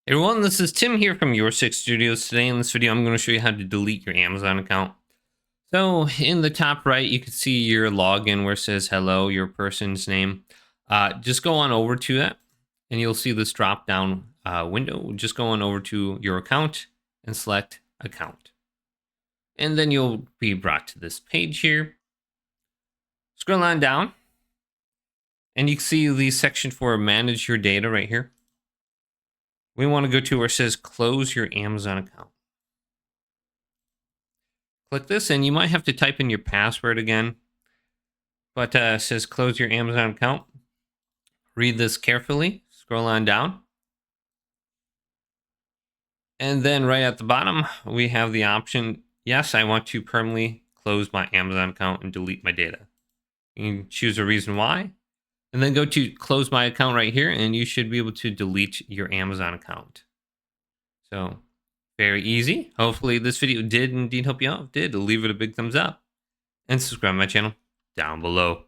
Hey everyone, this is Tim here from Your Six Studios. Today in this video, I'm going to show you how to delete your Amazon account. So in the top right, you can see your login where it says hello, your person's name. Just go on over to that and you'll see this drop down window. Just go on over to your account and select account. And then you'll be brought to this page here. Scroll on down and you can see the section for manage your data right here. We want to go to where it says close your Amazon account. Click this and you might have to type in your password again, but it says close your Amazon account. Read this carefully, scroll on down. And then right at the bottom, we have the option, yes, I want to permanently close my Amazon account and delete my data. You can choose a reason why, and then go to close my account right here, and you should be able to delete your Amazon account. So very easy. Hopefully this video did indeed help you out. If it did, leave it a big thumbs up and subscribe to my channel down below.